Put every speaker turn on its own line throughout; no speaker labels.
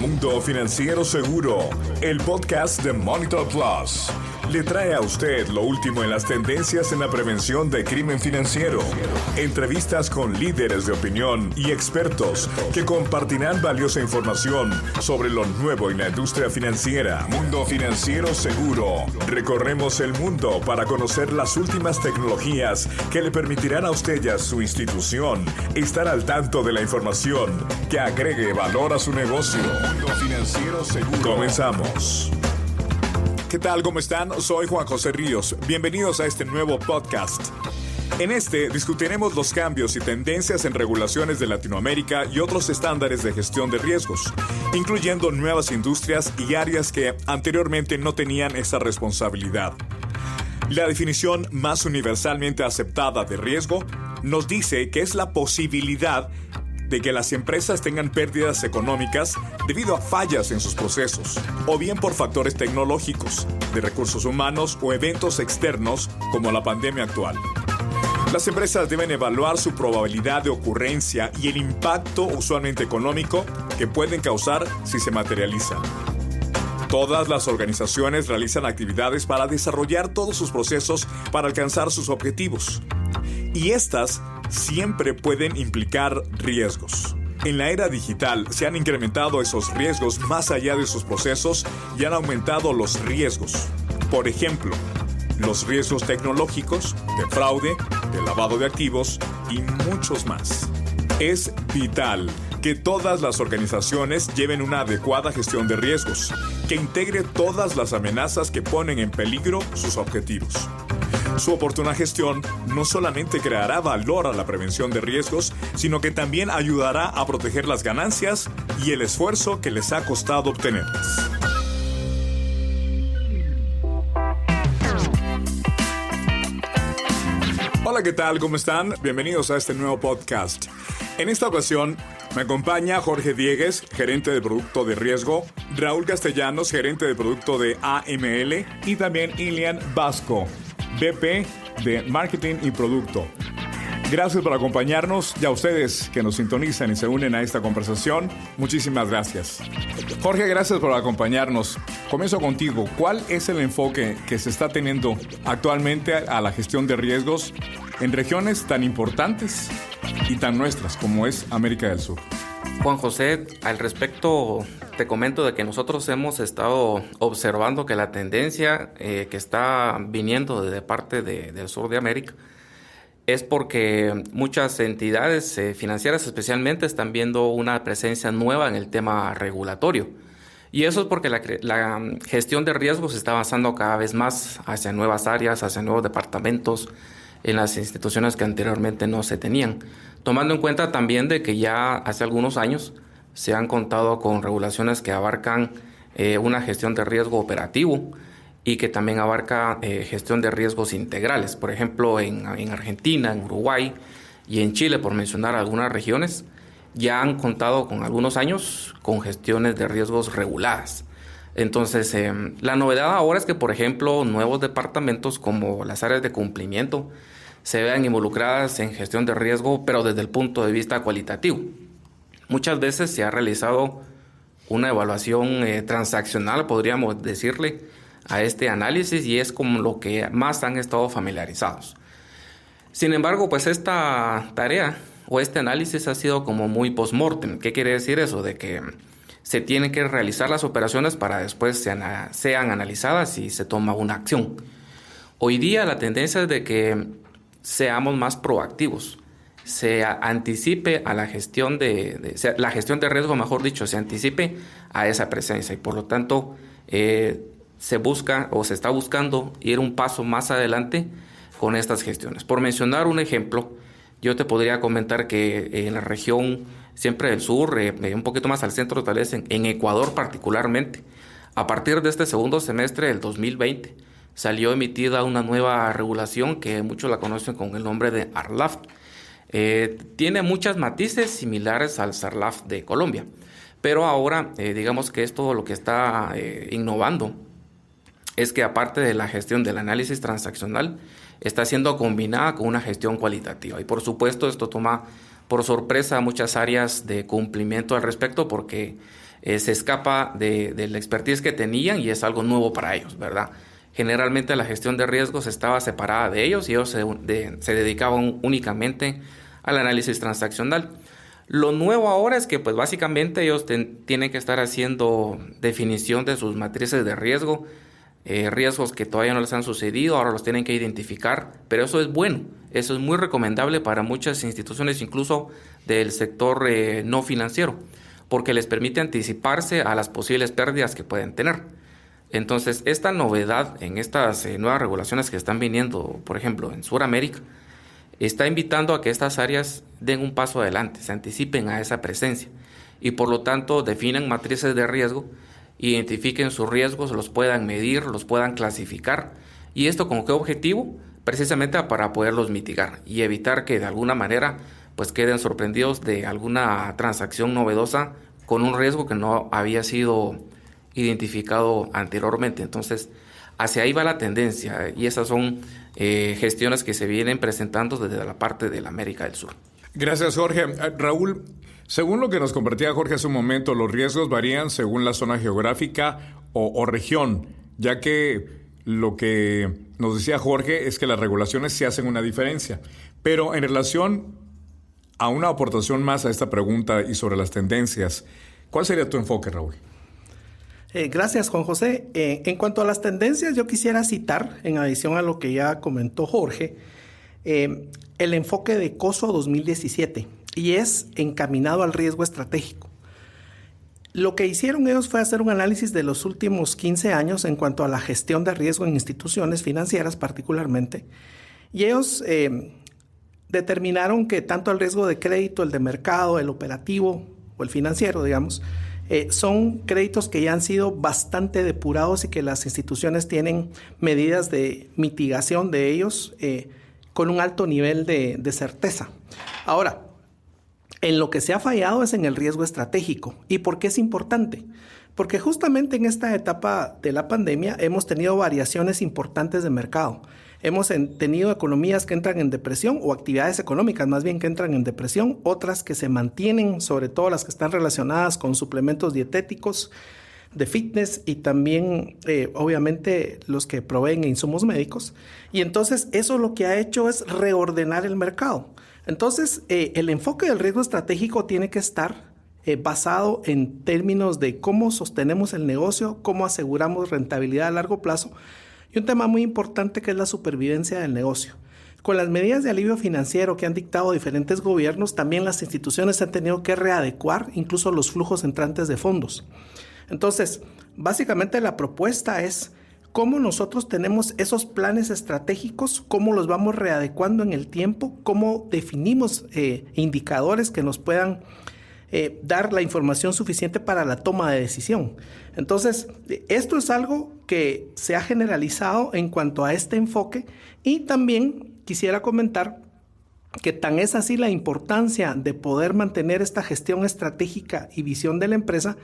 Mundo Financiero Seguro, el podcast de Monitor Plus, le trae a usted lo último en las tendencias en la prevención de crimen financiero. Entrevistas con líderes de opinión y expertos que compartirán valiosa información sobre lo nuevo en la industria financiera. Mundo Financiero Seguro. Recorremos el mundo para conocer las últimas tecnologías que le permitirán a usted y a su institución estar al tanto de la información que agregue valor a su negocio. Mundo Financiero Seguro. Comenzamos. ¿Qué tal? ¿Cómo están? Soy Juan José Ríos. Bienvenidos a este nuevo podcast. En este discutiremos los cambios y tendencias en regulaciones de Latinoamérica y otros estándares de gestión de riesgos, incluyendo nuevas industrias y áreas que anteriormente no tenían esa responsabilidad. La definición más universalmente aceptada de riesgo nos dice que es la posibilidad de que las empresas tengan pérdidas económicas debido a fallas en sus procesos, o bien por factores tecnológicos, de recursos humanos o eventos externos como la pandemia actual. Las empresas deben evaluar su probabilidad de ocurrencia y el impacto usualmente económico que pueden causar si se materializan. Todas las organizaciones realizan actividades para desarrollar todos sus procesos para alcanzar sus objetivos. Y estas siempre pueden implicar riesgos. En la era digital se han incrementado esos riesgos más allá de sus procesos y han aumentado los riesgos. Por ejemplo, los riesgos tecnológicos, de fraude, de lavado de activos y muchos más. Es vital que todas las organizaciones lleven una adecuada gestión de riesgos, que integre todas las amenazas que ponen en peligro sus objetivos. Su oportuna gestión no solamente creará valor a la prevención de riesgos, sino que también ayudará a proteger las ganancias y el esfuerzo que les ha costado obtenerlas. Hola, ¿qué tal? ¿Cómo están? Bienvenidos a este nuevo podcast. En esta ocasión me acompaña Jorge Diegues, gerente de producto de riesgo, Raúl Castellanos, gerente de producto de AML, y también Ilian Vasco, VP de Marketing y Producto. Gracias por acompañarnos y a ustedes que nos sintonizan y se unen a esta conversación, muchísimas gracias. Jorge, gracias por acompañarnos. Comienzo contigo. ¿Cuál es el enfoque que se está teniendo actualmente a la gestión de riesgos en regiones tan importantes y tan nuestras como es América del Sur?
Juan José, al respecto te comento de que nosotros hemos estado observando que la tendencia que está viniendo de parte del sur de América es porque muchas entidades financieras especialmente están viendo una presencia nueva en el tema regulatorio. Y eso es porque la gestión de riesgos se está avanzando cada vez más hacia nuevas áreas, hacia nuevos departamentos en las instituciones que anteriormente no se tenían. Tomando en cuenta también de que ya hace algunos años se han contado con regulaciones que abarcan una gestión de riesgo operativo y que también abarca gestión de riesgos integrales. Por ejemplo, en Argentina, en Uruguay y en Chile, por mencionar algunas regiones, ya han contado con algunos años con gestiones de riesgos reguladas. Entonces, la novedad ahora es que, por ejemplo, nuevos departamentos como las áreas de cumplimiento se vean involucradas en gestión de riesgo, pero desde el punto de vista cualitativo. Muchas veces se ha realizado una evaluación transaccional, podríamos decirle, a este análisis, y es como lo que más han estado familiarizados. Sin embargo, pues esta tarea o este análisis ha sido como muy post-mortem. ¿Qué quiere decir eso? De que se tienen que realizar las operaciones para después sean analizadas y se toma una acción. Hoy día la tendencia es de que seamos más proactivos, se anticipe a la gestión la gestión de riesgo, mejor dicho, se anticipe a esa presencia y por lo tanto se busca o se está buscando ir un paso más adelante con estas gestiones. Por mencionar un ejemplo, yo te podría comentar que en la región siempre del sur, un poquito más al centro, tal vez en Ecuador particularmente, a partir de este segundo semestre del 2020, salió emitida una nueva regulación que muchos la conocen con el nombre de ARLAF. Tiene muchos matices similares al SARLAF de Colombia, pero ahora digamos que es todo lo que está innovando. Es que aparte de la gestión del análisis transaccional, está siendo combinada con una gestión cualitativa. Y por supuesto esto toma por sorpresa a muchas áreas de cumplimiento al respecto porque se escapa de la expertise que tenían y es algo nuevo para ellos, ¿verdad? Generalmente la gestión de riesgos estaba separada de ellos y ellos se dedicaban únicamente al análisis transaccional. Lo nuevo ahora es que pues básicamente ellos tienen que estar haciendo definición de sus matrices de riesgo, riesgos que todavía no les han sucedido, ahora los tienen que identificar, pero eso es bueno, eso es muy recomendable para muchas instituciones, incluso del sector no financiero, porque les permite anticiparse a las posibles pérdidas que pueden tener. Entonces, esta novedad en estas nuevas regulaciones que están viniendo, por ejemplo, en Sudamérica, está invitando a que estas áreas den un paso adelante, se anticipen a esa presencia y por lo tanto definan matrices de riesgo, identifiquen sus riesgos, los puedan medir, los puedan clasificar. ¿Y esto con qué objetivo? Precisamente para poderlos mitigar y evitar que de alguna manera pues queden sorprendidos de alguna transacción novedosa con un riesgo que no había sido identificado anteriormente. Entonces, hacia ahí va la tendencia y esas son gestiones que se vienen presentando desde la parte de la América del Sur.
Gracias, Jorge. Raúl, según lo que nos compartía Jorge hace un momento, los riesgos varían según la zona geográfica o región, ya que lo que nos decía Jorge es que las regulaciones sí hacen una diferencia. Pero en relación a una aportación más a esta pregunta y sobre las tendencias, ¿cuál sería tu enfoque, Raúl?
Gracias, Juan José. En cuanto a las tendencias, yo quisiera citar, en adición a lo que ya comentó Jorge, el enfoque de COSO 2017 y es encaminado al riesgo estratégico. Lo que hicieron ellos fue hacer un análisis de los últimos 15 años en cuanto a la gestión de riesgo en instituciones financieras particularmente, y ellos determinaron que tanto el riesgo de crédito, el de mercado, el operativo o el financiero, digamos, son créditos que ya han sido bastante depurados y que las instituciones tienen medidas de mitigación de ellos con un alto nivel de certeza. Ahora, en lo que se ha fallado es en el riesgo estratégico. ¿Y por qué es importante? Porque justamente en esta etapa de la pandemia hemos tenido variaciones importantes de mercado. Hemos tenido economías que entran en depresión o actividades económicas más bien que entran en depresión, otras que se mantienen, sobre todo las que están relacionadas con suplementos dietéticos, de fitness y también obviamente los que proveen insumos médicos. Y entonces eso lo que ha hecho es reordenar el mercado. Entonces el enfoque del riesgo estratégico tiene que estar basado en términos de cómo sostenemos el negocio, cómo aseguramos rentabilidad a largo plazo y un tema muy importante que es la supervivencia del negocio. Con las medidas de alivio financiero que han dictado diferentes gobiernos, también las instituciones han tenido que readecuar incluso los flujos entrantes de fondos. Entonces, básicamente la propuesta es cómo nosotros tenemos esos planes estratégicos, cómo los vamos readecuando en el tiempo, cómo definimos indicadores que nos puedan dar la información suficiente para la toma de decisión. Entonces, esto es algo que se ha generalizado en cuanto a este enfoque y también quisiera comentar que tan es así la importancia de poder mantener esta gestión estratégica y visión de la empresa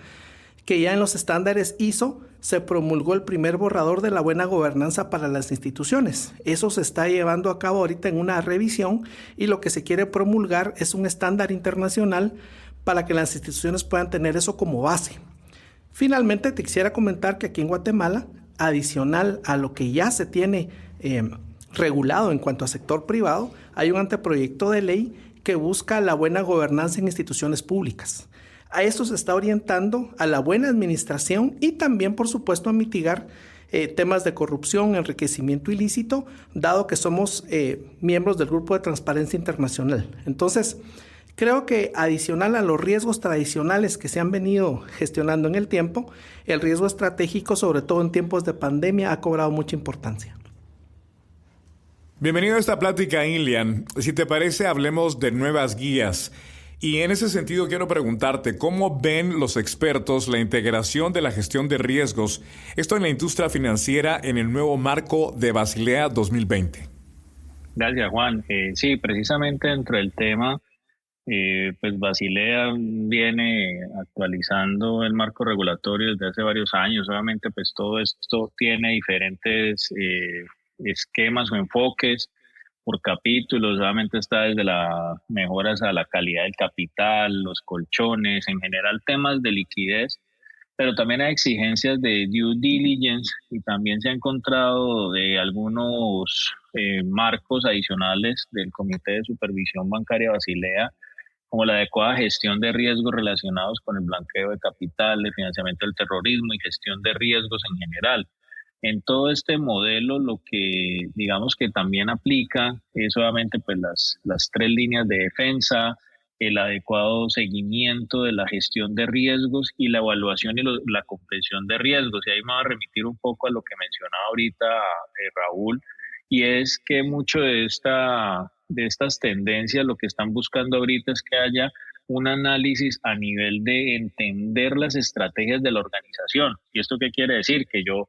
que ya en los estándares ISO se promulgó el primer borrador de la buena gobernanza para las instituciones. Eso se está llevando a cabo ahorita en una revisión y lo que se quiere promulgar es un estándar internacional para que las instituciones puedan tener eso como base. Finalmente, te quisiera comentar que aquí en Guatemala, adicional a lo que ya se tiene regulado en cuanto a sector privado, hay un anteproyecto de ley que busca la buena gobernanza en instituciones públicas. A esto se está orientando a la buena administración y también, por supuesto, a mitigar temas de corrupción, enriquecimiento ilícito, dado que somos miembros del Grupo de Transparencia Internacional. Entonces, creo que adicional a los riesgos tradicionales que se han venido gestionando en el tiempo, el riesgo estratégico, sobre todo en tiempos de pandemia, ha cobrado mucha importancia.
Bienvenido a esta plática, Ilian. Si te parece, hablemos de nuevas guías. Y en ese sentido quiero preguntarte, ¿cómo ven los expertos la integración de la gestión de riesgos, esto en la industria financiera, en el nuevo marco de Basilea 2020?
Gracias, Juan. Sí, precisamente dentro del tema, pues Basilea viene actualizando el marco regulatorio desde hace varios años. Obviamente, pues todo esto tiene diferentes esquemas o enfoques por capítulos. Obviamente está desde las mejoras a la calidad del capital, los colchones, en general temas de liquidez pero también hay exigencias de due diligence y también se ha encontrado de algunos marcos adicionales del Comité de Supervisión Bancaria Basilea, como la adecuada gestión de riesgos relacionados con el blanqueo de capital, el financiamiento del terrorismo y gestión de riesgos en general. En todo este modelo, lo que digamos que también aplica es obviamente pues las tres líneas de defensa, el adecuado seguimiento de la gestión de riesgos y la evaluación y la comprensión de riesgos. Y ahí me voy a remitir un poco a lo que mencionaba ahorita Raúl, y es que mucho de estas tendencias lo que están buscando ahorita es que haya un análisis a nivel de entender las estrategias de la organización. ¿Y esto qué quiere decir? Que yo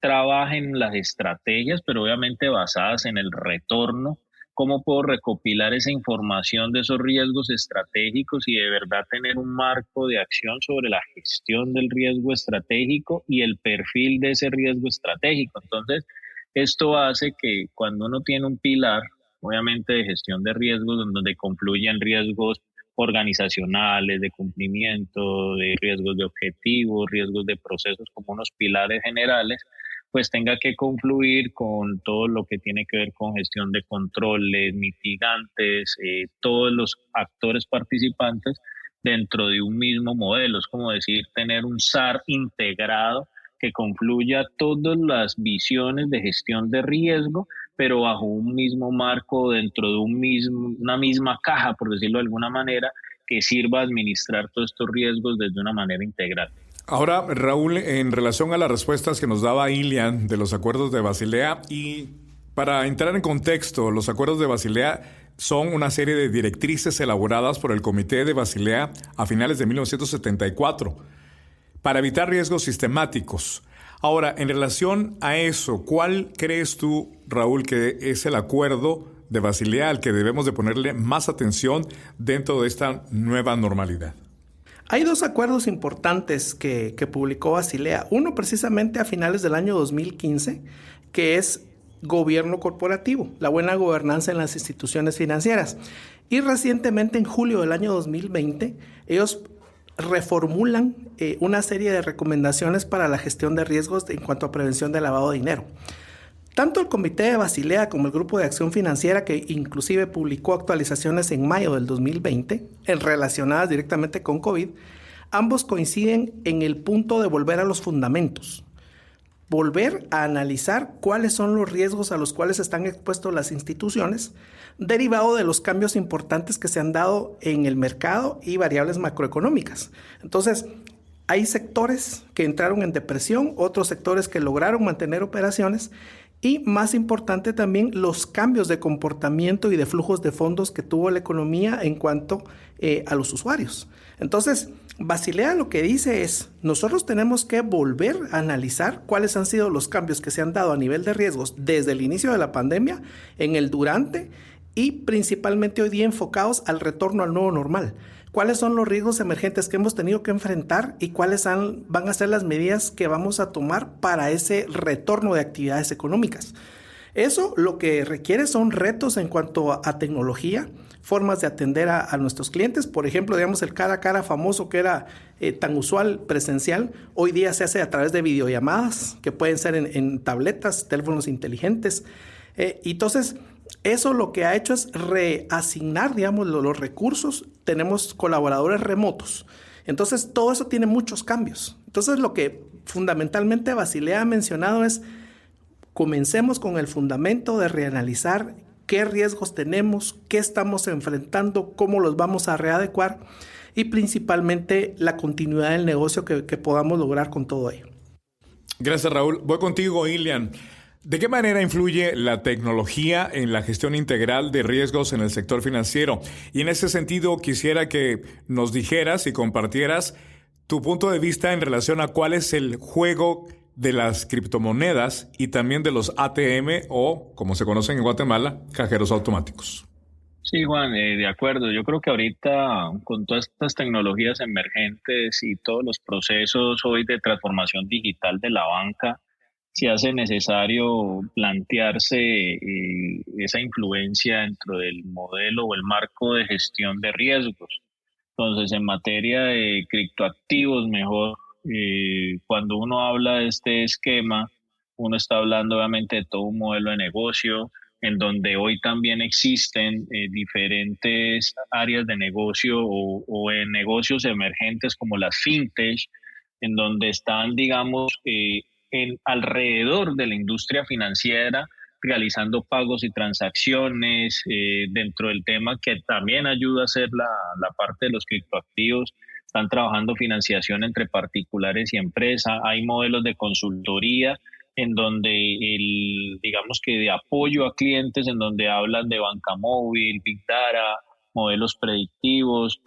trabaje en las estrategias, pero obviamente basadas en el retorno. ¿Cómo puedo recopilar esa información de esos riesgos estratégicos y de verdad tener un marco de acción sobre la gestión del riesgo estratégico y el perfil de ese riesgo estratégico? Entonces, esto hace que cuando uno tiene un pilar, obviamente de gestión de riesgos, donde confluyen riesgos organizacionales, de cumplimiento, de riesgos de objetivos, riesgos de procesos como unos pilares generales, pues tenga que confluir con todo lo que tiene que ver con gestión de controles, mitigantes, todos los actores participantes dentro de un mismo modelo. Es como decir, tener un SAR integrado que confluya todas las visiones de gestión de riesgo, pero bajo un mismo marco, dentro de una misma caja, por decirlo de alguna manera, que sirva a administrar todos estos riesgos desde una manera integral.
Ahora, Raúl, en relación a las respuestas que nos daba Ilian de los acuerdos de Basilea, y para entrar en contexto, los acuerdos de Basilea son una serie de directrices elaboradas por el Comité de Basilea a finales de 1974 para evitar riesgos sistemáticos. Ahora, en relación a eso, ¿cuál crees tú, Raúl, que es el acuerdo de Basilea al que debemos de ponerle más atención dentro de esta nueva normalidad?
Hay dos acuerdos importantes que publicó Basilea. Uno precisamente a finales del año 2015, que es gobierno corporativo, la buena gobernanza en las instituciones financieras. Y recientemente, en julio del año 2020, ellos reformulan una serie de recomendaciones para la gestión de riesgos en cuanto a prevención de lavado de dinero. Tanto el Comité de Basilea como el Grupo de Acción Financiera, que inclusive publicó actualizaciones en mayo del 2020, relacionadas directamente con COVID, ambos coinciden en el punto de volver a los fundamentos. Volver a analizar cuáles son los riesgos a los cuales están expuestos las instituciones, derivado de los cambios importantes que se han dado en el mercado y variables macroeconómicas. Entonces, hay sectores que entraron en depresión, otros sectores que lograron mantener operaciones y, más importante también, los cambios de comportamiento y de flujos de fondos que tuvo la economía en cuanto a los usuarios. Entonces, Basilea lo que dice es, nosotros tenemos que volver a analizar cuáles han sido los cambios que se han dado a nivel de riesgos desde el inicio de la pandemia, en el durante y principalmente hoy día enfocados al retorno al nuevo normal. ¿Cuáles son los riesgos emergentes que hemos tenido que enfrentar y cuáles van a ser las medidas que vamos a tomar para ese retorno de actividades económicas? Eso lo que requiere son retos en cuanto a tecnología, formas de atender a nuestros clientes. Por ejemplo, digamos, el cara a cara famoso que era tan usual presencial, hoy día se hace a través de videollamadas que pueden ser en tabletas, teléfonos inteligentes. Entonces, eso lo que ha hecho es reasignar, digamos, los recursos. Tenemos colaboradores remotos. Entonces, todo eso tiene muchos cambios. Entonces, lo que fundamentalmente Basilea ha mencionado es comencemos con el fundamento de reanalizar qué riesgos tenemos, qué estamos enfrentando, cómo los vamos a readecuar y principalmente la continuidad del negocio que podamos lograr con todo ello.
Gracias, Raúl. Voy contigo, Ilian. ¿De qué manera influye la tecnología en la gestión integral de riesgos en el sector financiero? Y en ese sentido, quisiera que nos dijeras y compartieras tu punto de vista en relación a cuál es el juego de las criptomonedas y también de los ATM o, como se conocen en Guatemala, cajeros automáticos.
Sí, Juan, de acuerdo. Yo creo que ahorita con todas estas tecnologías emergentes y todos los procesos hoy de transformación digital de la banca, se hace necesario plantearse esa influencia dentro del modelo o el marco de gestión de riesgos. Entonces, en materia de criptoactivos, mejor Cuando uno habla de este esquema, uno está hablando obviamente de todo un modelo de negocio en donde hoy también existen diferentes áreas de negocio o en negocios emergentes como las fintech, en donde están, digamos, alrededor de la industria financiera, realizando pagos y transacciones, dentro del tema que también ayuda a hacer la parte de los criptoactivos. Están trabajando financiación entre particulares y empresas. Hay modelos de consultoría en donde digamos que de apoyo a clientes, en donde hablan de banca móvil, Big Data, modelos predictivos,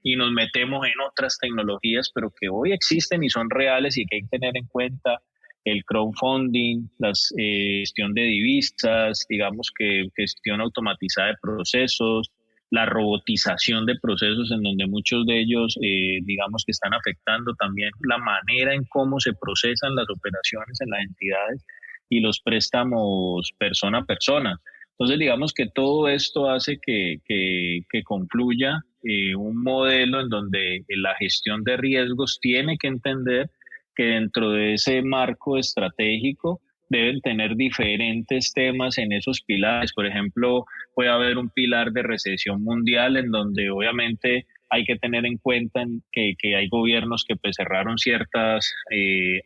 y nos metemos en otras tecnologías, pero que hoy existen y son reales y que hay que tener en cuenta: el crowdfunding, la gestión de divisas, digamos que gestión automatizada de procesos, la robotización de procesos, en donde muchos de ellos, digamos que están afectando también la manera en cómo se procesan las operaciones en las entidades y los préstamos persona a persona. Entonces, digamos que todo esto hace que confluya un modelo en donde la gestión de riesgos tiene que entender que dentro de ese marco estratégico deben tener diferentes temas en esos pilares. Por ejemplo, puede haber un pilar de recesión mundial en donde obviamente hay que tener en cuenta que hay gobiernos que pues cerraron ciertas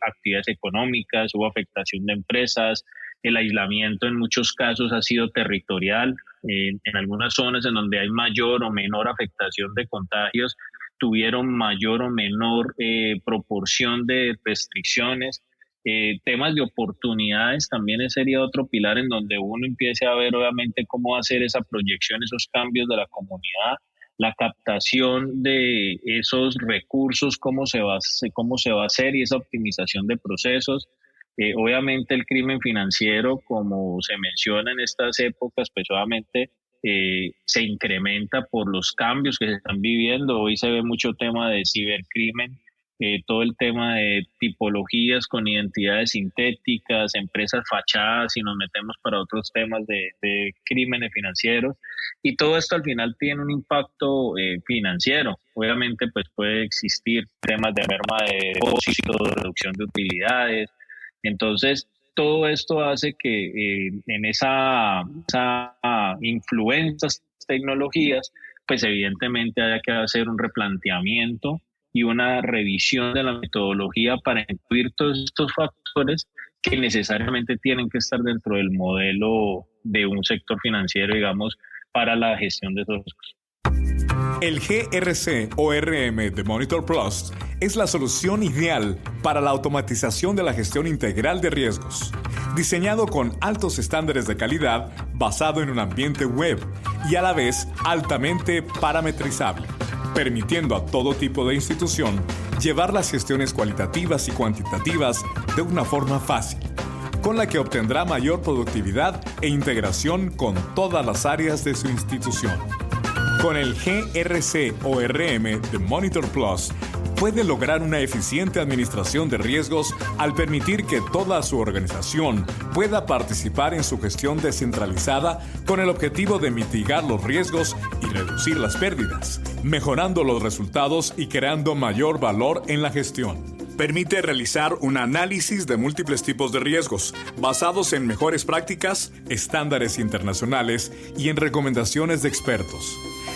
actividades económicas, hubo afectación de empresas, el aislamiento en muchos casos ha sido territorial, en algunas zonas en donde hay mayor o menor afectación de contagios tuvieron mayor o menor proporción de restricciones. Temas de oportunidades también sería otro pilar en donde uno empiece a ver obviamente cómo hacer esa proyección, esos cambios de la comunidad, la captación de esos recursos, cómo se va a hacer, y esa optimización de procesos. Obviamente el crimen financiero, como se menciona en estas épocas, pues obviamente se incrementa por los cambios que se están viviendo. Hoy se ve mucho tema de cibercrimen, todo el tema de tipologías con identidades sintéticas, empresas fachadas, y nos metemos para otros temas de crímenes financieros, y todo esto al final tiene un impacto financiero. Obviamente pues puede existir temas de merma de depósitos, reducción de utilidades. Entonces todo esto hace que en esa influencia de tecnologías, pues evidentemente haya que hacer un replanteamiento y una revisión de la metodología para incluir todos estos factores que necesariamente tienen que estar dentro del modelo de un sector financiero, digamos, para la gestión de esos riesgos.
El GRC o RM de Monitor Plus es la solución ideal para la automatización de la gestión integral de riesgos, diseñado con altos estándares de calidad, basado en un ambiente web y a la vez altamente parametrizable, permitiendo a todo tipo de institución llevar las gestiones cualitativas y cuantitativas de una forma fácil, con la que obtendrá mayor productividad e integración con todas las áreas de su institución. Con el GRC o RM de Monitor Plus, puede lograr una eficiente administración de riesgos al permitir que toda su organización pueda participar en su gestión descentralizada con el objetivo de mitigar los riesgos y reducir las pérdidas, mejorando los resultados y creando mayor valor en la gestión. Permite realizar un análisis de múltiples tipos de riesgos, basados en mejores prácticas, estándares internacionales y en recomendaciones de expertos,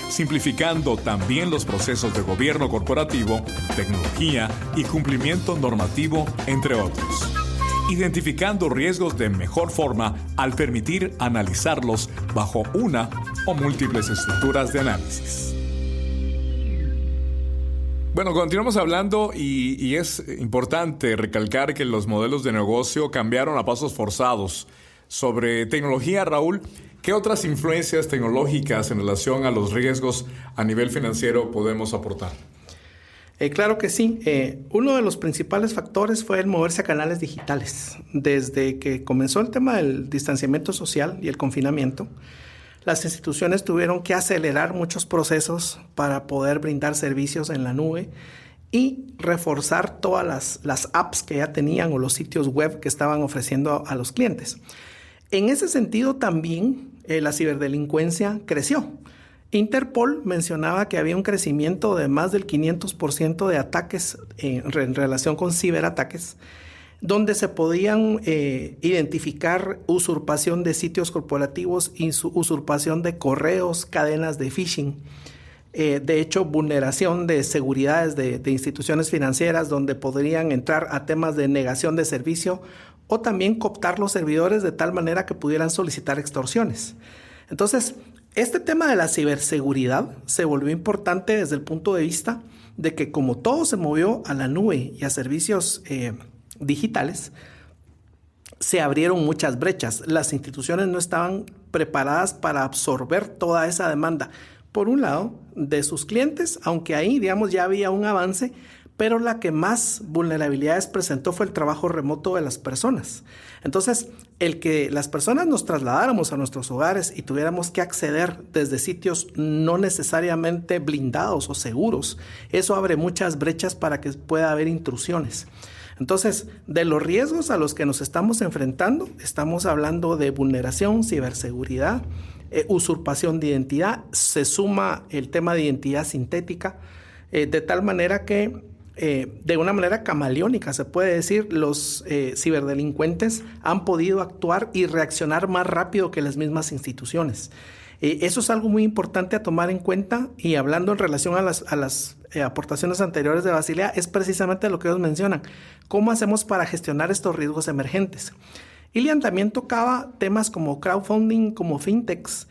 simplificando también los procesos de gobierno corporativo, tecnología y cumplimiento normativo, entre otros, identificando riesgos de mejor forma al permitir analizarlos bajo una o múltiples estructuras de análisis. Bueno, continuamos hablando y es importante recalcar que los modelos de negocio cambiaron a pasos forzados. Sobre tecnología, Raúl, ¿qué otras influencias tecnológicas en relación a los riesgos a nivel financiero podemos aportar?
Claro que sí. Uno de los principales factores fue el moverse a canales digitales. Desde que comenzó el tema del distanciamiento social y el confinamiento, las instituciones tuvieron que acelerar muchos procesos para poder brindar servicios en la nube y reforzar todas las apps que ya tenían o los sitios web que estaban ofreciendo a los clientes. En ese sentido también la ciberdelincuencia creció. Interpol mencionaba que había un crecimiento de más del 500% de ataques en relación con ciberataques, donde se podían identificar usurpación de sitios corporativos, usurpación de correos, cadenas de phishing. De hecho, vulneración de seguridades de instituciones financieras, donde podrían entrar a temas de negación de servicio o también cooptar los servidores de tal manera que pudieran solicitar extorsiones. Entonces, este tema de la ciberseguridad se volvió importante desde el punto de vista de que como todo se movió a la nube y a servicios digitales, se abrieron muchas brechas. Las instituciones no estaban preparadas para absorber toda esa demanda. Por un lado, de sus clientes, aunque ahí, digamos, ya había un avance, pero la que más vulnerabilidades presentó fue el trabajo remoto de las personas. Entonces, el que las personas nos trasladáramos a nuestros hogares y tuviéramos que acceder desde sitios no necesariamente blindados o seguros, eso abre muchas brechas para que pueda haber intrusiones. Entonces, de los riesgos a los que nos estamos enfrentando, estamos hablando de vulneración, ciberseguridad, usurpación de identidad, se suma el tema de identidad sintética, de tal manera que de una manera camaleónica, se puede decir, los ciberdelincuentes han podido actuar y reaccionar más rápido que las mismas instituciones. Eso es algo muy importante a tomar en cuenta, y hablando en relación a las aportaciones anteriores de Basilea, es precisamente lo que ellos mencionan. ¿Cómo hacemos para gestionar estos riesgos emergentes? Ilian también tocaba temas como crowdfunding, como fintechs.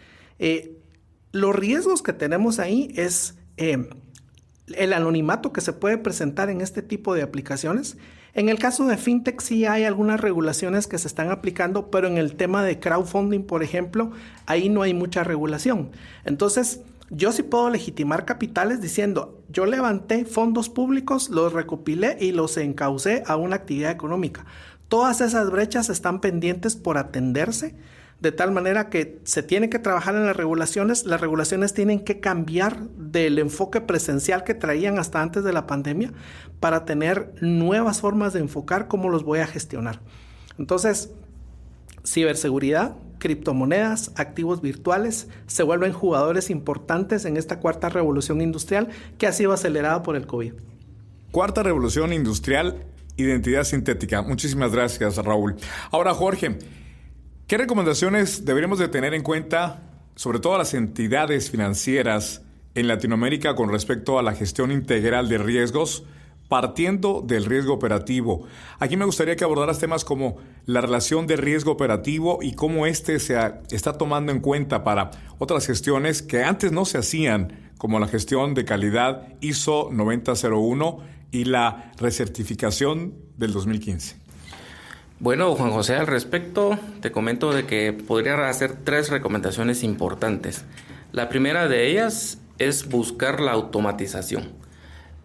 Los riesgos que tenemos ahí es el anonimato que se puede presentar en este tipo de aplicaciones. En el caso de fintech sí hay algunas regulaciones que se están aplicando, pero en el tema de crowdfunding, por ejemplo, ahí no hay mucha regulación. Entonces, yo sí puedo legitimar capitales diciendo, yo levanté fondos públicos, los recopilé y los encaucé a una actividad económica. Todas esas brechas están pendientes por atenderse, de tal manera que se tiene que trabajar en las regulaciones tienen que cambiar del enfoque presencial que traían hasta antes de la pandemia para tener nuevas formas de enfocar cómo los voy a gestionar. Entonces, ciberseguridad, criptomonedas, activos virtuales se vuelven jugadores importantes en esta cuarta revolución industrial que ha sido acelerada por el COVID.
Cuarta revolución industrial, identidad sintética. Muchísimas gracias, Raúl. Ahora, Jorge, ¿qué recomendaciones deberíamos de tener en cuenta, sobre todo las entidades financieras en Latinoamérica, con respecto a la gestión integral de riesgos, partiendo del riesgo operativo? Aquí me gustaría que abordaras temas como la relación de riesgo operativo y cómo se está tomando en cuenta para otras gestiones que antes no se hacían, como la gestión de calidad ISO 9001 y la recertificación del 2015.
Bueno, Juan José, al respecto te comento de que podría hacer 3 recomendaciones importantes. La primera de ellas es buscar la automatización.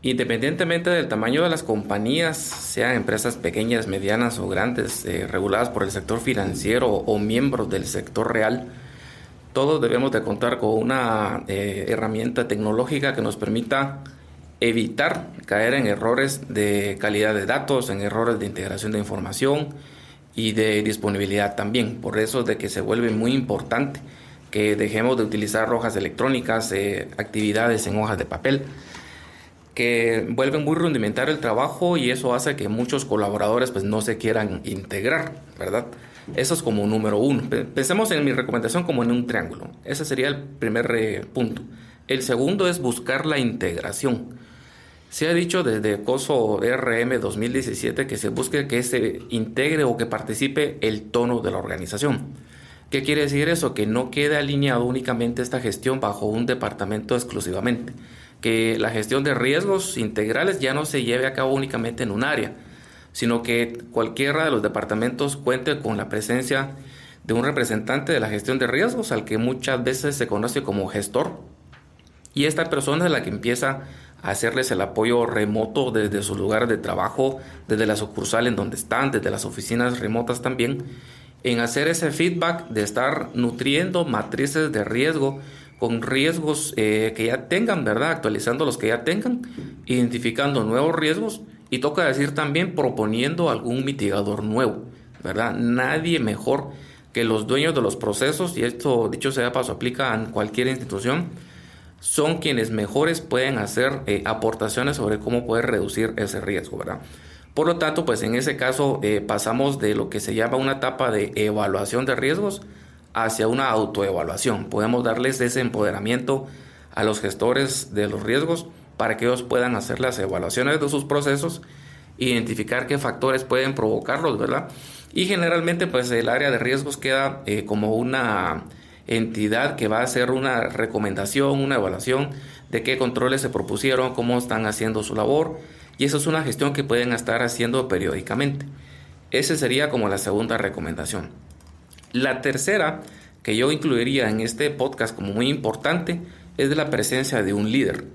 Independientemente del tamaño de las compañías, sean empresas pequeñas, medianas o grandes, reguladas por el sector financiero o miembros del sector real, todos debemos de contar con una herramienta tecnológica que nos permita evitar caer en errores de calidad de datos, en errores de integración de información y de disponibilidad también. Por eso es de que se vuelve muy importante que dejemos de utilizar hojas electrónicas, actividades en hojas de papel, que vuelven muy rudimentario el trabajo, y eso hace que muchos colaboradores pues no se quieran integrar, ¿verdad? Eso es como número 1. Pensemos en mi recomendación como en un triángulo. Ese sería el primer punto. El segundo es buscar la integración. Se ha dicho desde COSO RM 2017 que se busque que se integre o que participe el tono de la organización. ¿Qué quiere decir eso? Que no quede alineado únicamente esta gestión bajo un departamento exclusivamente. Que la gestión de riesgos integrales ya no se lleve a cabo únicamente en un área, sino que cualquiera de los departamentos cuente con la presencia de un representante de la gestión de riesgos, al que muchas veces se conoce como gestor. Y esta persona es la que empieza a hacerles el apoyo remoto desde sus lugares de trabajo, desde la sucursal en donde están, desde las oficinas remotas también, en hacer ese feedback de estar nutriendo matrices de riesgo con riesgos que ya tengan, ¿verdad? Actualizando los que ya tengan, identificando nuevos riesgos, y toca decir también proponiendo algún mitigador nuevo, ¿verdad? Nadie mejor que los dueños de los procesos, y esto, dicho sea de paso, aplica en cualquier institución, son quienes mejores pueden hacer aportaciones sobre cómo poder reducir ese riesgo, ¿verdad? Por lo tanto, pues en ese caso pasamos de lo que se llama una etapa de evaluación de riesgos hacia una autoevaluación. Podemos darles ese empoderamiento a los gestores de los riesgos para que ellos puedan hacer las evaluaciones de sus procesos, identificar qué factores pueden provocarlos, ¿verdad? Y generalmente pues el área de riesgos queda como una entidad que va a hacer una recomendación, una evaluación de qué controles se propusieron, cómo están haciendo su labor, y eso es una gestión que pueden estar haciendo periódicamente. Esa sería como la segunda recomendación. La tercera, que yo incluiría en este podcast como muy importante, es de la presencia de un líder.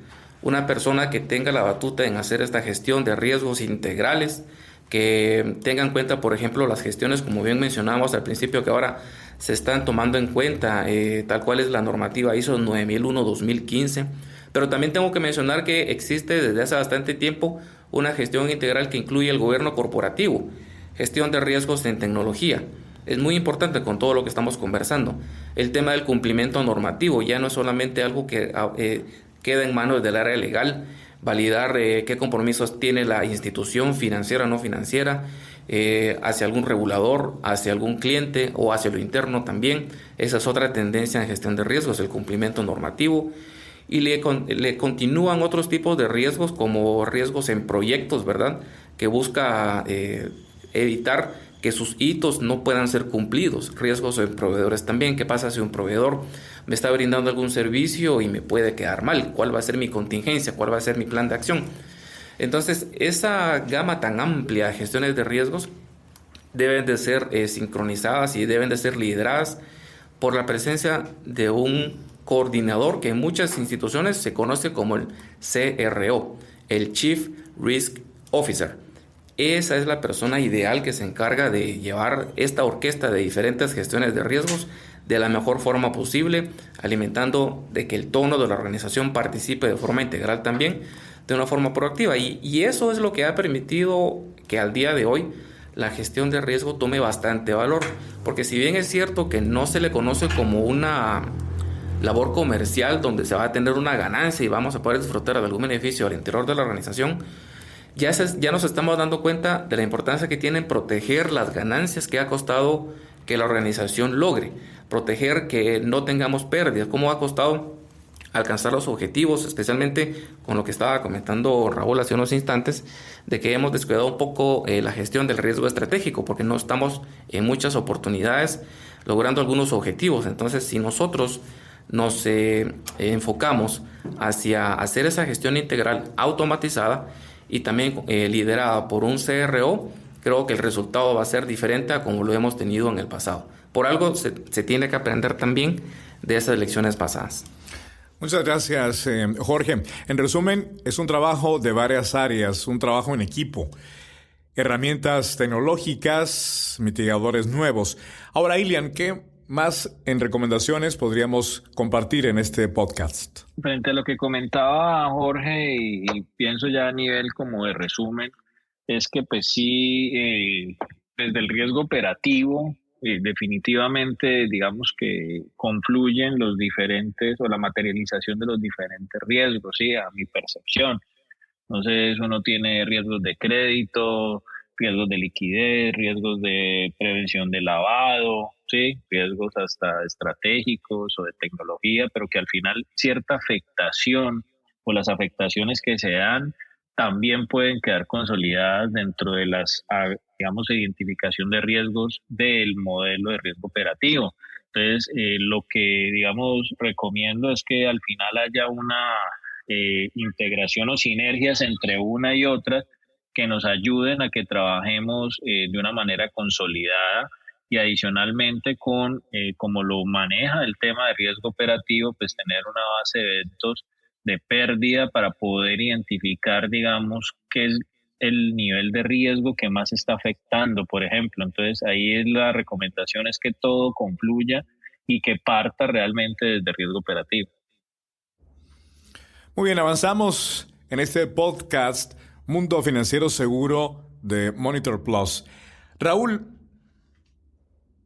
Una persona que tenga la batuta en hacer esta gestión de riesgos integrales, que tenga en cuenta, por ejemplo, las gestiones, como bien mencionamos al principio, que ahora se están tomando en cuenta, tal cual es la normativa ISO 9001-2015. Pero también tengo que mencionar que existe desde hace bastante tiempo una gestión integral que incluye el gobierno corporativo, gestión de riesgos en tecnología. Es muy importante con todo lo que estamos conversando. El tema del cumplimiento normativo ya no es solamente algo que queda en manos del área legal, validar qué compromisos tiene la institución financiera o no financiera hacia algún regulador, hacia algún cliente o hacia lo interno también. Esa es otra tendencia en gestión de riesgos, el cumplimiento normativo. Y le continúan otros tipos de riesgos, como riesgos en proyectos, ¿verdad? Que busca evitar que sus hitos no puedan ser cumplidos. Riesgos en proveedores también. ¿Qué pasa si un proveedor me está brindando algún servicio y me puede quedar mal? ¿Cuál va a ser mi contingencia? ¿Cuál va a ser mi plan de acción? Entonces, esa gama tan amplia de gestiones de riesgos deben de ser sincronizadas y deben de ser lideradas por la presencia de un coordinador que en muchas instituciones se conoce como el CRO, el Chief Risk Officer. Esa es la persona ideal que se encarga de llevar esta orquesta de diferentes gestiones de riesgos de la mejor forma posible, alimentando de que el tono de la organización participe de forma integral también, de una forma proactiva. Y eso es lo que ha permitido que al día de hoy la gestión de riesgo tome bastante valor, porque si bien es cierto que no se le conoce como una labor comercial donde se va a tener una ganancia y vamos a poder disfrutar de algún beneficio al interior de la organización, ya nos estamos dando cuenta de la importancia que tiene proteger las ganancias que ha costado que la organización logre, proteger que no tengamos pérdidas, cómo ha costado alcanzar los objetivos, especialmente con lo que estaba comentando Raúl hace unos instantes, de que hemos descuidado un poco la gestión del riesgo estratégico, porque no estamos en muchas oportunidades logrando algunos objetivos. Entonces, si nosotros nos enfocamos hacia hacer esa gestión integral automatizada y también liderada por un CRO, creo que el resultado va a ser diferente a como lo hemos tenido en el pasado. Por algo se tiene que aprender también de esas lecciones pasadas.
Muchas gracias, Jorge. En resumen, es un trabajo de varias áreas, un trabajo en equipo. Herramientas tecnológicas, mitigadores nuevos. Ahora, Ilian, ¿qué más en recomendaciones podríamos compartir en este podcast?
Frente a lo que comentaba Jorge y pienso ya a nivel como de resumen, es que pues sí, desde el riesgo operativo, definitivamente digamos que confluyen los diferentes o la materialización de los diferentes riesgos, ¿sí? A mi percepción. Entonces uno tiene riesgos de crédito, riesgos de liquidez, riesgos de prevención de lavado, ¿sí? Riesgos hasta estratégicos o de tecnología, pero que al final cierta afectación o las afectaciones que se dan también pueden quedar consolidadas dentro de las, digamos, identificación de riesgos del modelo de riesgo operativo. Entonces, lo que, digamos, recomiendo es que al final haya una integración o sinergias entre una y otra que nos ayuden a que trabajemos de una manera consolidada y adicionalmente con, como lo maneja el tema de riesgo operativo, pues tener una base de eventos de pérdida para poder identificar, digamos, qué es el nivel de riesgo que más está afectando, por ejemplo. Entonces, ahí es la recomendación, es que todo confluya y que parta realmente desde riesgo operativo.
Muy bien, avanzamos en este podcast Mundo Financiero Seguro de Monitor Plus. Raúl,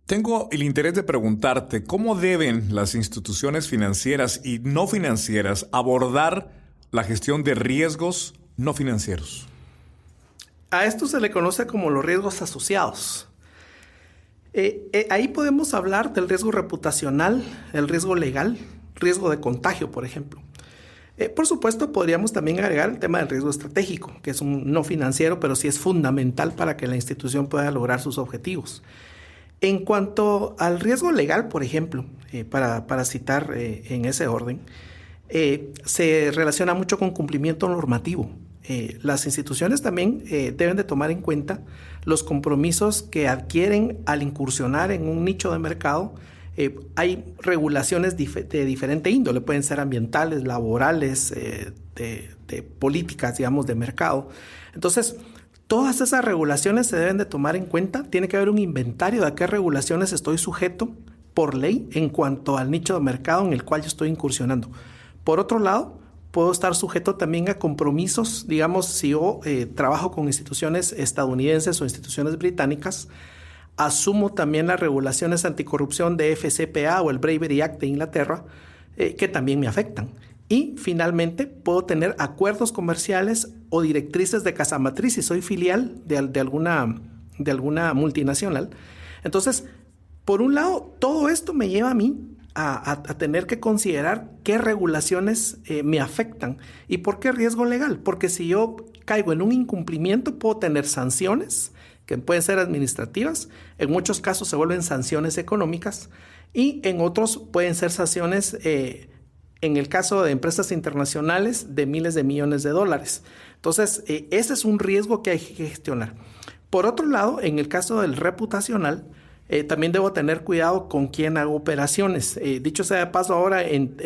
Tengo el interés de preguntarte, ¿cómo deben las instituciones financieras y no financieras abordar la gestión de riesgos no financieros?
A esto se le conoce como los riesgos asociados. Ahí podemos hablar del riesgo reputacional, el riesgo legal, riesgo de contagio, por ejemplo. Por supuesto, podríamos también agregar el tema del riesgo estratégico, que es un no financiero, pero sí es fundamental para que la institución pueda lograr sus objetivos. En cuanto al riesgo legal, por ejemplo, para citar en ese orden, se relaciona mucho con cumplimiento normativo. Las instituciones también deben de tomar en cuenta los compromisos que adquieren al incursionar en un nicho de mercado. Hay regulaciones de diferente índole, pueden ser ambientales, laborales, de políticas, digamos, de mercado. Entonces, todas esas regulaciones se deben de tomar en cuenta. Tiene que haber un inventario de a qué regulaciones estoy sujeto por ley en cuanto al nicho de mercado en el cual yo estoy incursionando. Por otro lado, puedo estar sujeto también a compromisos. Digamos, si yo trabajo con instituciones estadounidenses o instituciones británicas, asumo también las regulaciones anticorrupción de FCPA o el Bravery Act de Inglaterra, que también me afectan. Y finalmente puedo tener acuerdos comerciales o directrices de casa matriz si soy filial de alguna multinacional. Entonces, por un lado, todo esto me lleva a mí a tener que considerar qué regulaciones me afectan. ¿Y por qué riesgo legal? Porque si yo caigo en un incumplimiento, puedo tener sanciones que pueden ser administrativas, en muchos casos se vuelven sanciones económicas y en otros pueden ser sanciones en el caso de empresas internacionales de miles de millones de dólares. Entonces, ese es un riesgo que hay que gestionar. Por otro lado, en el caso del reputacional, también debo tener cuidado con quién hago operaciones. Dicho sea de paso, ahora en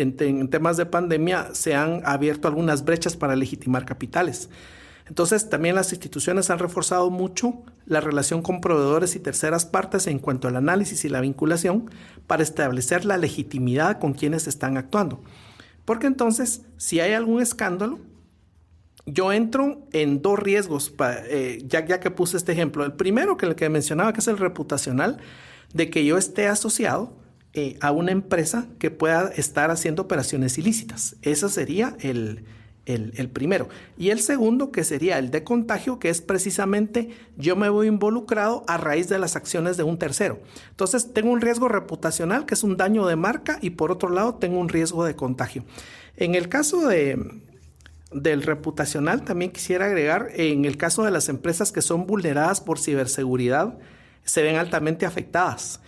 temas de pandemia se han abierto algunas brechas para legitimar capitales. Entonces, también las instituciones han reforzado mucho la relación con proveedores y terceras partes en cuanto al análisis y la vinculación para establecer la legitimidad con quienes están actuando. Porque entonces, si hay algún escándalo, yo entro en dos riesgos, ya que puse este ejemplo. El primero, que el que mencionaba, que es el reputacional, de que yo esté asociado a una empresa que pueda estar haciendo operaciones ilícitas. Ese sería el primero. Y el segundo, que sería el de contagio, que es precisamente yo me voy involucrado a raíz de las acciones de un tercero. Entonces, tengo un riesgo reputacional, que es un daño de marca, y por otro lado, tengo un riesgo de contagio. En el caso del reputacional, también quisiera agregar, en el caso de las empresas que son vulneradas por ciberseguridad, se ven altamente afectadas.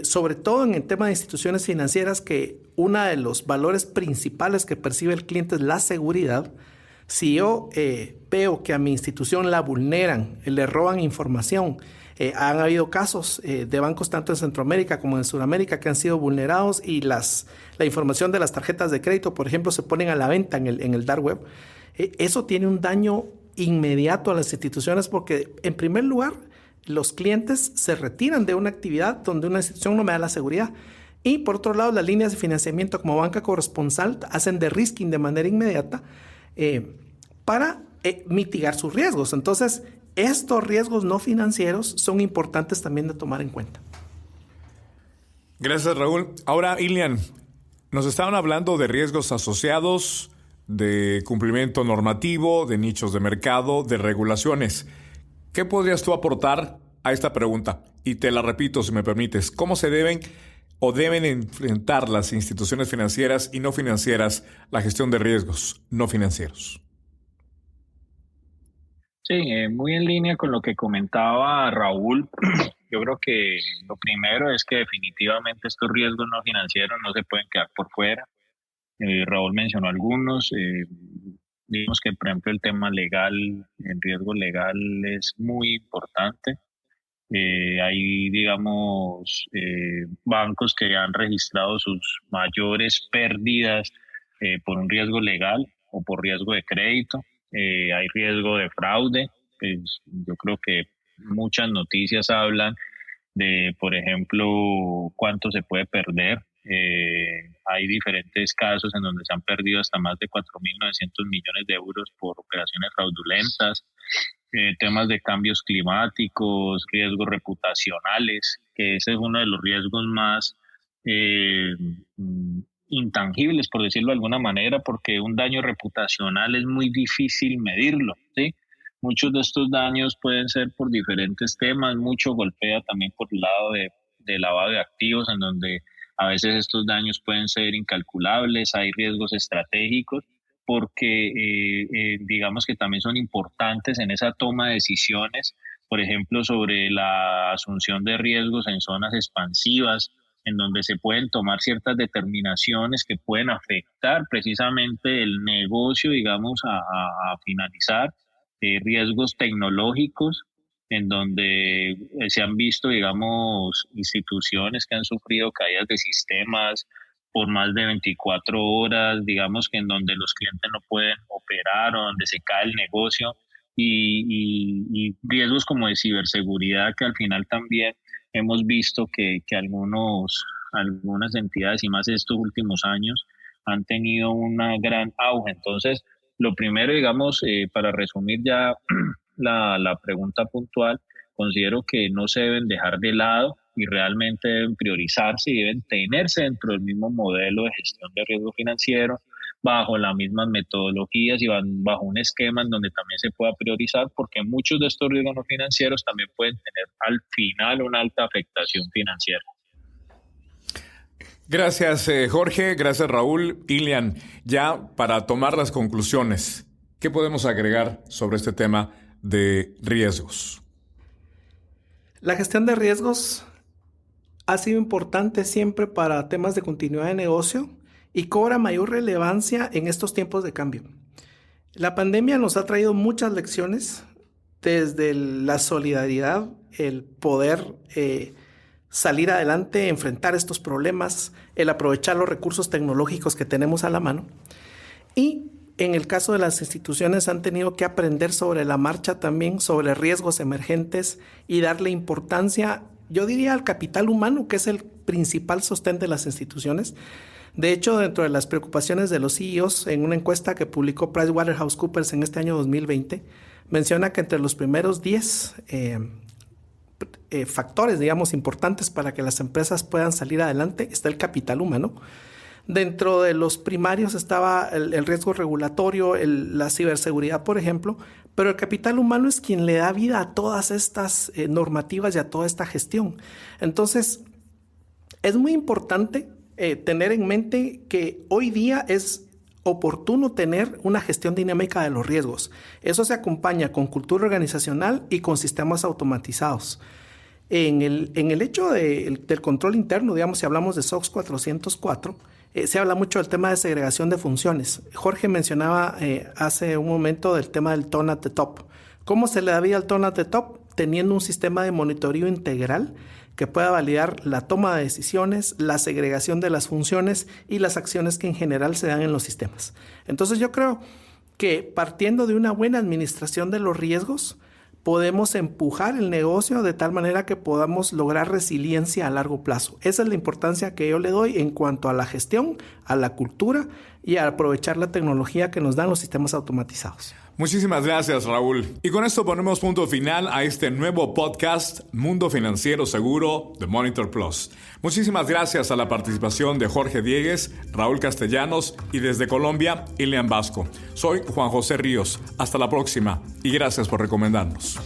Sobre todo en el tema de instituciones financieras, que uno de los valores principales que percibe el cliente es la seguridad. Si yo veo que a mi institución la vulneran, le roban información, han habido casos de bancos tanto en Centroamérica como en Sudamérica que han sido vulnerados y la información de las tarjetas de crédito, por ejemplo, se ponen a la venta en el dark web. Eso tiene un daño inmediato a las instituciones porque, en primer lugar, los clientes se retiran de una actividad donde una institución no me da la seguridad. Y por otro lado, las líneas de financiamiento como banca corresponsal hacen de-risking de manera inmediata para mitigar sus riesgos. Entonces, estos riesgos no financieros son importantes también de tomar en cuenta.
Gracias, Raúl. Ahora, Ilian, nos estaban hablando de riesgos asociados, de cumplimiento normativo, de nichos de mercado, de regulaciones. ¿Qué podrías tú aportar a esta pregunta? Y te la repito, si me permites. ¿Cómo se deben o deben enfrentar las instituciones financieras y no financieras la gestión de riesgos no financieros?
Sí, muy en línea con lo que comentaba Raúl. Yo creo que lo primero es que definitivamente estos riesgos no financieros no se pueden quedar por fuera. Raúl mencionó algunos. Digamos que, por ejemplo, el tema legal, el riesgo legal es muy importante. Hay, digamos, bancos que han registrado sus mayores pérdidas por un riesgo legal o por riesgo de crédito. Hay riesgo de fraude. Pues yo creo que muchas noticias hablan de, por ejemplo, cuánto se puede perder Hay diferentes casos en donde se han perdido hasta más de 4.900 millones de euros por operaciones fraudulentas, temas de cambios climáticos, riesgos reputacionales, que ese es uno de los riesgos más intangibles, por decirlo de alguna manera, porque un daño reputacional es muy difícil medirlo, ¿sí? Muchos de estos daños pueden ser por diferentes temas, mucho golpea también por el lado de lavado de activos, en donde a veces estos daños pueden ser incalculables, hay riesgos estratégicos, porque digamos que también son importantes en esa toma de decisiones, por ejemplo, sobre la asunción de riesgos en zonas expansivas, en donde se pueden tomar ciertas determinaciones que pueden afectar precisamente el negocio, digamos, a finalizar, riesgos tecnológicos, en donde se han visto, digamos, instituciones que han sufrido caídas de sistemas por más de 24 horas, digamos que en donde los clientes no pueden operar o donde se cae el negocio, y riesgos como de ciberseguridad, que al final también hemos visto que algunas entidades, y más estos últimos años, han tenido una gran auge. Entonces, lo primero, digamos, para resumir ya la pregunta puntual, considero que no se deben dejar de lado y realmente deben priorizarse y deben tenerse dentro del mismo modelo de gestión de riesgo financiero, bajo las mismas metodologías y bajo un esquema en donde también se pueda priorizar, porque muchos de estos riesgos no financieros también pueden tener al final una alta afectación financiera.
Gracias, Jorge. Gracias, Raúl. Ilian, ya para tomar las conclusiones, ¿qué podemos agregar sobre este tema de riesgos?
La gestión de riesgos ha sido importante siempre para temas de continuidad de negocio y cobra mayor relevancia en estos tiempos de cambio. La pandemia nos ha traído muchas lecciones, desde la solidaridad, el poder salir adelante, enfrentar estos problemas, el aprovechar los recursos tecnológicos que tenemos a la mano. Y en el caso de las instituciones han tenido que aprender sobre la marcha también, sobre riesgos emergentes y darle importancia, yo diría, al capital humano, que es el principal sostén de las instituciones. De hecho, dentro de las preocupaciones de los CEOs, en una encuesta que publicó PricewaterhouseCoopers en este año 2020, menciona que entre los primeros 10 factores, digamos, importantes para que las empresas puedan salir adelante está el capital humano. Dentro de los primarios estaba el riesgo regulatorio, la ciberseguridad, por ejemplo, pero el capital humano es quien le da vida a todas estas normativas y a toda esta gestión. Entonces, es muy importante tener en mente que hoy día es oportuno tener una gestión dinámica de los riesgos. Eso se acompaña con cultura organizacional y con sistemas automatizados. En el hecho del control interno, digamos, si hablamos de SOX 404, se habla mucho del tema de segregación de funciones. Jorge mencionaba hace un momento del tema del tone at the top. ¿Cómo se le da vida al tone at the top? Teniendo un sistema de monitoreo integral que pueda validar la toma de decisiones, la segregación de las funciones y las acciones que en general se dan en los sistemas. Entonces yo creo que partiendo de una buena administración de los riesgos, podemos empujar el negocio de tal manera que podamos lograr resiliencia a largo plazo. Esa es la importancia que yo le doy en cuanto a la gestión, a la cultura y a aprovechar la tecnología que nos dan los sistemas automatizados.
Muchísimas gracias, Raúl. Y con esto ponemos punto final a este nuevo podcast Mundo Financiero Seguro de Monitor Plus. Muchísimas gracias a la participación de Jorge Diegues, Raúl Castellanos y desde Colombia, Ilian Vasco. Soy Juan José Ríos. Hasta la próxima y gracias por recomendarnos.